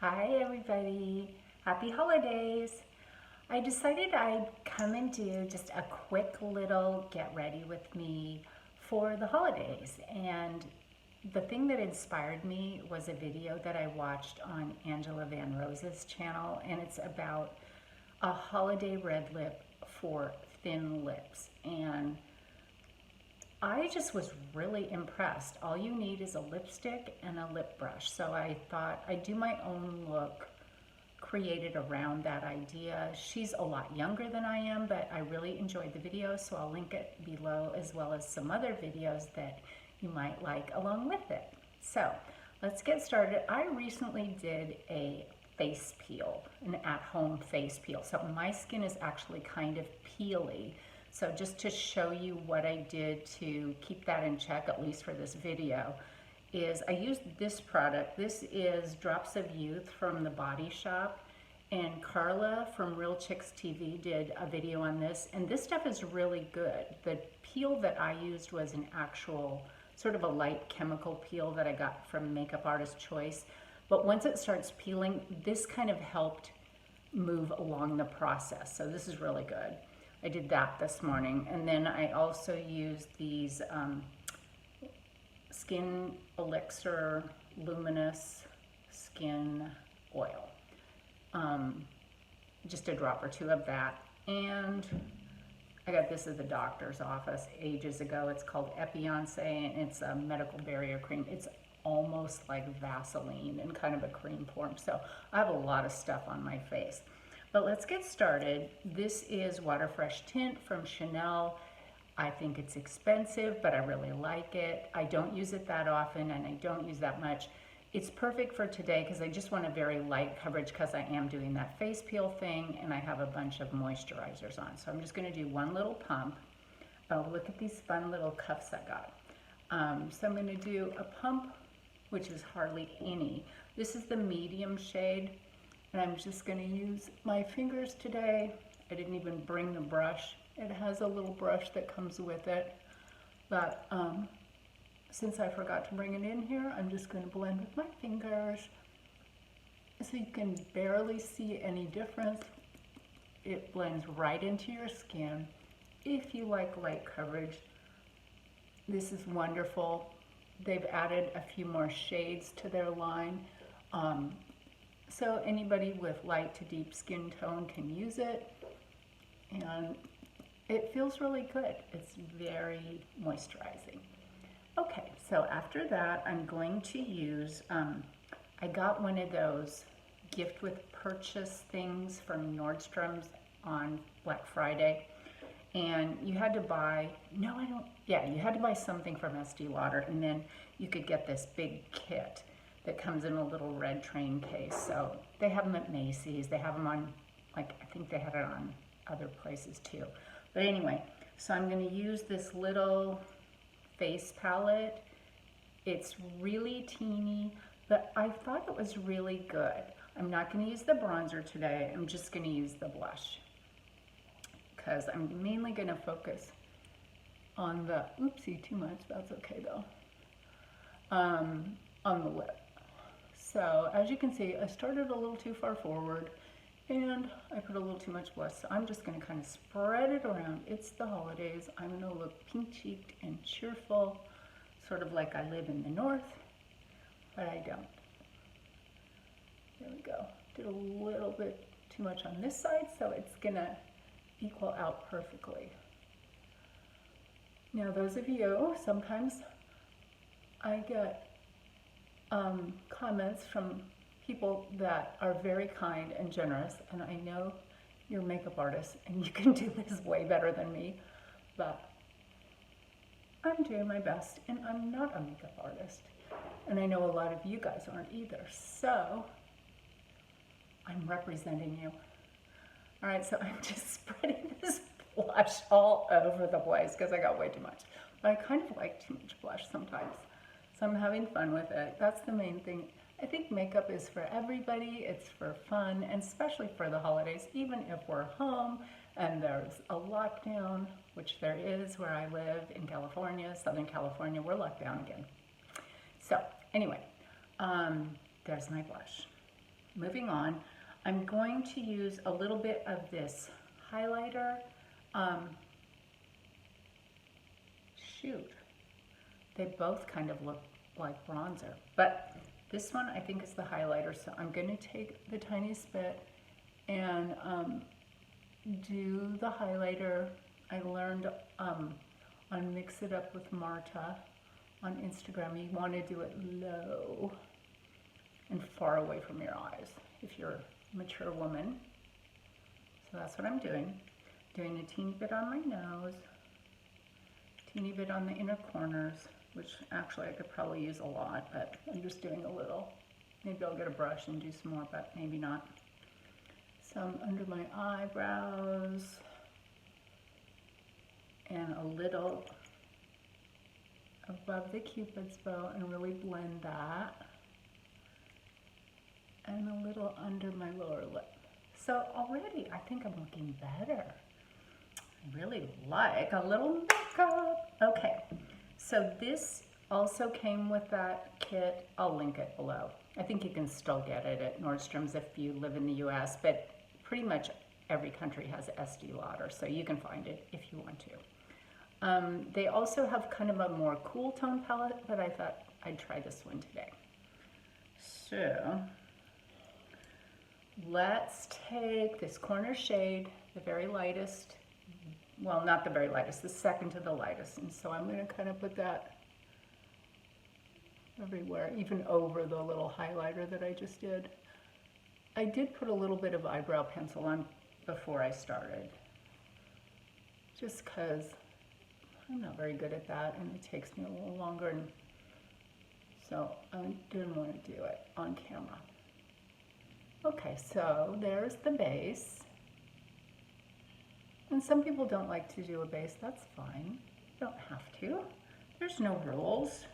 Hi everybody, happy holidays. I decided I'd come and do just a quick little get ready with me for the holidays. And the thing that inspired me was a video that I watched on Angela Van Rose's channel, and it's about a holiday red lip for thin lips. And I just was really impressed. All you need is a lipstick and a lip brush. So I thought I'd do my own look created around that idea. She's a lot younger than I am, but I really enjoyed the video, so I'll link it below as well as some other videos that you might like along with it. So let's get started. I recently did a face peel, an at-home face peel. So my skin is actually kind of peely. So just to show you what I did to keep that in check, at least for this video, is I used this product. This is Drops of Youth from The Body Shop, and Carla from Real Chicks TV did a video on this, and this stuff is really good. The peel that I used was an actual sort of a light chemical peel that I got from Makeup Artist Choice, but once it starts peeling, this kind of helped move along the process, so this is really good. I did that this morning, and then I also used these Skinn Elixir Luminous Skin Oil. Just a drop or two of that, and I got this at the doctor's office ages ago. It's called Epionce, and it's a medical barrier cream. It's almost like Vaseline in kind of a cream form, so I have a lot of stuff on my face. But let's get started. This is Water Fresh Tint from Chanel. I think it's expensive, but I really like it. I don't use it that often, and I don't use that much. It's perfect for today because I just want a very light coverage because I am doing that face peel thing, and I have a bunch of moisturizers on. So I'm just gonna do one little pump. Oh, look at these fun little cuffs I got. So I'm gonna do a pump, which is hardly any. This is the medium shade. And I'm just going to use my fingers today. I didn't even bring the brush. It has a little brush that comes with it. But since I forgot to bring it in here, I'm just going to blend with my fingers. So you can barely see any difference. It blends right into your skin. If you like light coverage, this is wonderful. They've added a few more shades to their line. So anybody with light to deep skin tone can use it, and it feels really good. It's very moisturizing. Okay, so after that, I'm going to use, I got one of those gift with purchase things from Nordstrom's on Black Friday, and you had to buy, you had to buy something from Estee Lauder, and then you could get this big kit that comes in a little red train case. So they have them at Macy's. They have them on, like, I think they had it on other places too. But anyway, so I'm going to use this little face palette. It's really teeny, but I thought it was really good. I'm not going to use the bronzer today. I'm just going to use the blush because I'm mainly going to focus on the, oopsie, too much, that's okay though, on the lip. So as you can see, I started a little too far forward and I put a little too much blush. So I'm just going to kind of spread it around. It's the holidays. I'm going to look pink-cheeked and cheerful, sort of like I live in the north, but I don't. There we go. Did a little bit too much on this side, so it's going to equal out perfectly. Now those of you, sometimes I get comments from people that are very kind and generous, and I know you're makeup artists and you can do this way better than me, but I'm doing my best, and I'm not a makeup artist, and I know a lot of you guys aren't either, so I'm representing you. All right, so I'm just spreading this blush all over the place because I got way too much, but I kind of like too much blush sometimes. So I'm having fun with it. That's the main thing. I think makeup is for everybody. It's for fun, and especially for the holidays, even if we're home and there's a lockdown, which there is where I live in California, Southern California, we're locked down again. So anyway, there's my blush. moving on, I'm going to use a little bit of this highlighter. Shoot, they both kind of look like bronzer, but this one I think is the highlighter, so I'm going to take the tiniest bit and do the highlighter. I learned on Mix It Up with Marta on Instagram, you want to do it low and far away from your eyes if you're a mature woman. So that's what I'm doing. Doing a teeny bit on my nose, teeny bit on the inner corners, which actually I could probably use a lot, but I'm just doing a little. Maybe I'll get a brush and do some more, but maybe not. Some under my eyebrows, and a little above the Cupid's bow, and really blend that. And a little under my lower lip. So already I think I'm looking better. I really like a little makeup. Okay, so this also came with that kit. I'll link it below. I think you can still get it at Nordstrom's if you live in the US, but pretty much every country has Estee Lauder, so you can find it if you want to. They also have kind of a more cool tone palette, but I thought I'd try this one today. So let's take this corner shade, the very lightest, well, not the very lightest, the second to the lightest. And so I'm going to kind of put that everywhere, even over the little highlighter that I just did. I did put a little bit of eyebrow pencil on before I started, just because I'm not very good at that and it takes me a little longer, and so I didn't want to do it on camera. Okay, so there's the base. And some people don't like to do a base, that's fine. You don't have to. There's no rules.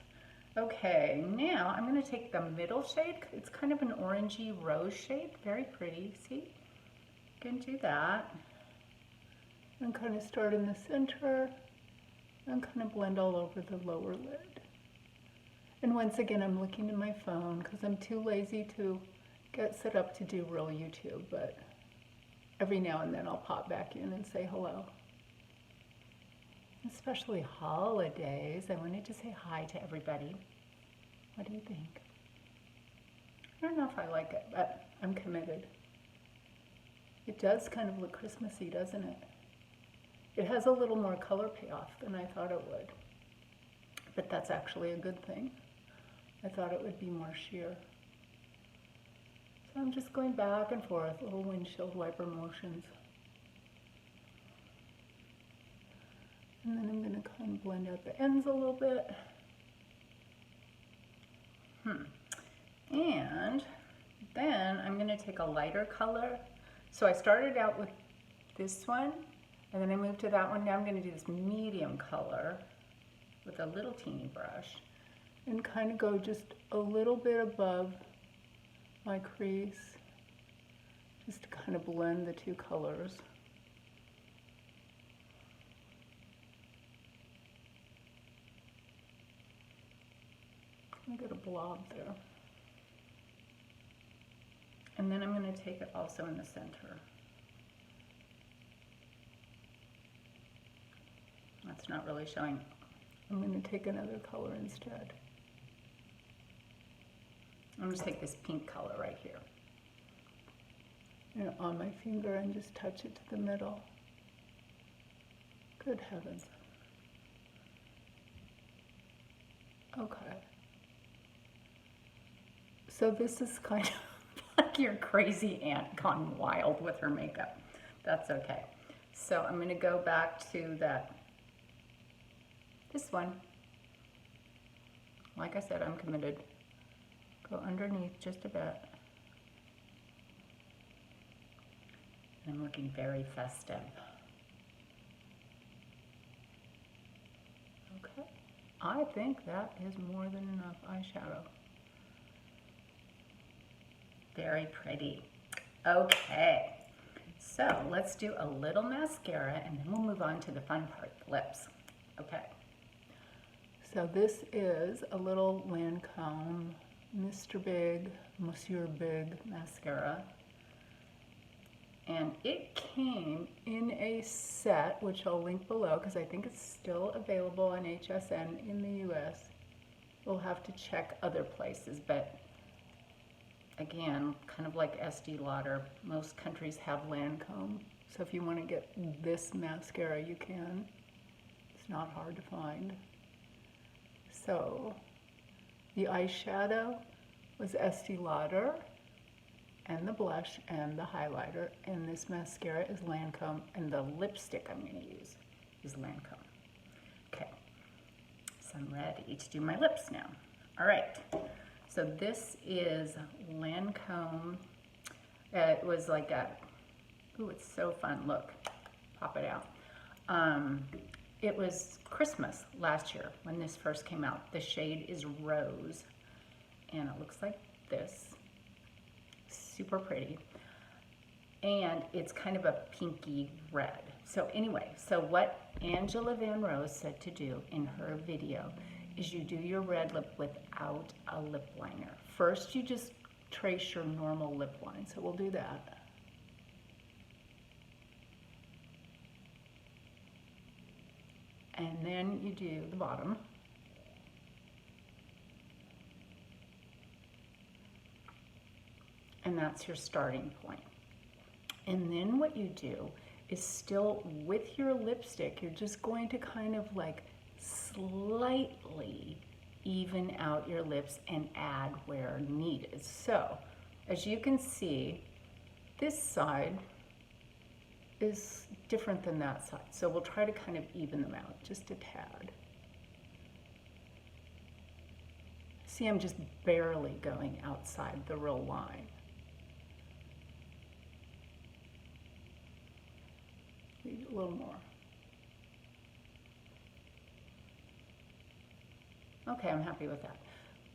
Okay, now I'm going to take the middle shade. It's kind of an orangey rose shade, very pretty, see? You can do that. And kind of start in the center and kind of blend all over the lower lid. And once again, I'm looking at my phone because I'm too lazy to get set up to do real YouTube, but every now and then I'll pop back in and say hello. Especially holidays, I wanted to say hi to everybody. What do you think? I don't know if I like it, but I'm committed. It does kind of look Christmassy, doesn't it? It has a little more color payoff than I thought it would, but that's actually a good thing. I thought it would be more sheer. So I'm just going back and forth, little windshield wiper motions. And then I'm going to kind of blend out the ends a little bit. And then I'm going to take a lighter color. So I started out with this one, and then I moved to that one. Now I'm going to do this medium color with a little teeny brush and kind of go just a little bit above my crease, just to kind of blend the two colors. I got a blob there. And then I'm going to take it also in the center. That's not really showing. I'm going to take another color instead. I'm going to take this pink color right here. And on my finger and just touch it to the middle. Good heavens. Okay. So this is kind of like your crazy aunt gone wild with her makeup. That's okay. So I'm going to go back to this one. Like I said, I'm committed. Go underneath just a bit. I'm looking very festive. Okay. I think that is more than enough eyeshadow. Very pretty. Okay. So let's do a little mascara and then we'll move on to the fun part, the lips. Okay. So this is a little Lancome Mr. Big, Monsieur Big mascara. And it came in a set, which I'll link below because I think it's still available on HSN in the US. We'll have to check other places, but again, kind of like Estee Lauder, most countries have Lancome. So if you want to get this mascara, you can. It's not hard to find. So the eyeshadow was Estee Lauder, and the blush and the highlighter, and this mascara is Lancome, and the lipstick I'm going to use is Lancome. Okay, so I'm ready to do my lips now. All right, so this is Lancome. It was like a, ooh, it's so fun, look, pop it out. It was Christmas last year when this first came out. The shade is Rose, and it looks like this. Super pretty, and it's kind of a pinky red. So anyway, so what Angela Van Rose said to do in her video is you do your red lip without a lip liner. First you just trace your normal lip line, so we'll do that. And then you do the bottom. And that's your starting point. And then what you do is still with your lipstick, you're just going to kind of like slightly even out your lips and add where needed. So as you can see, this side is different than that side. So we'll try to kind of even them out just a tad. See, I'm just barely going outside the real line. A little more. Okay, I'm happy with that.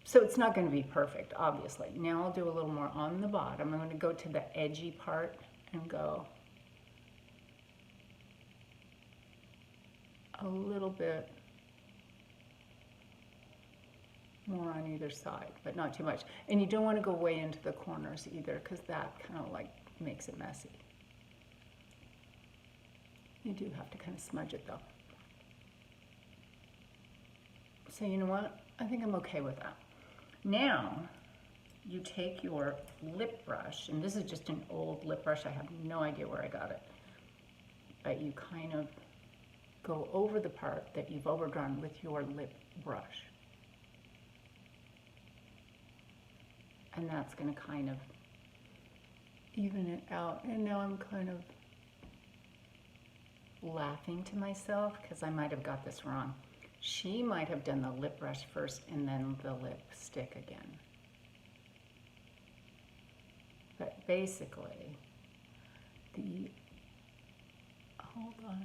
So it's not going to be perfect, obviously. Now I'll do a little more on the bottom. I'm going to go to the edgy part and go a little bit more on either side, but not too much. And you don't want to go way into the corners either, because that kind of like makes it messy. You do have to kind of smudge it though. So you know what? I think I'm okay with that. Now, you take your lip brush, and this is just an old lip brush. I have no idea where I got it. But you kind of go over the part that you've overdrawn with your lip brush. And that's going to kind of even it out. And now I'm kind of laughing to myself because I might have got this wrong. She might have done the lip brush first and then the lipstick again. But basically, hold on.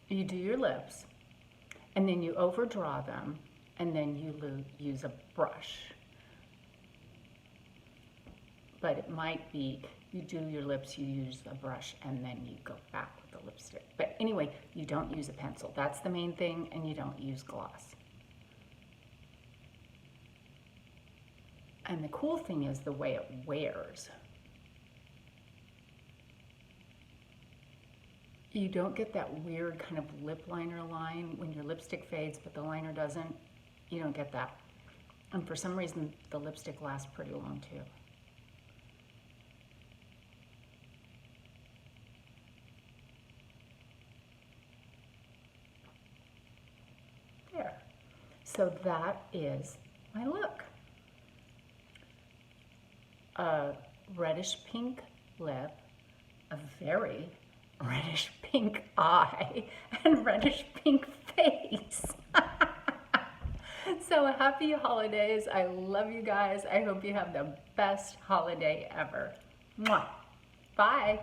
You do your lips and then you overdraw them and then you use a brush. But it might be you do your lips, you use a brush, and then you go back with the lipstick. But anyway, you don't use a pencil. That's the main thing, and you don't use gloss. And the cool thing is the way it wears. You don't get that weird kind of lip liner line when your lipstick fades, but the liner doesn't. You don't get that. And for some reason, the lipstick lasts pretty long too. So that is my look. A reddish pink lip, a very reddish pink eye, and reddish pink face. So happy holidays. I love you guys. I hope you have the best holiday ever. Mwah. Bye.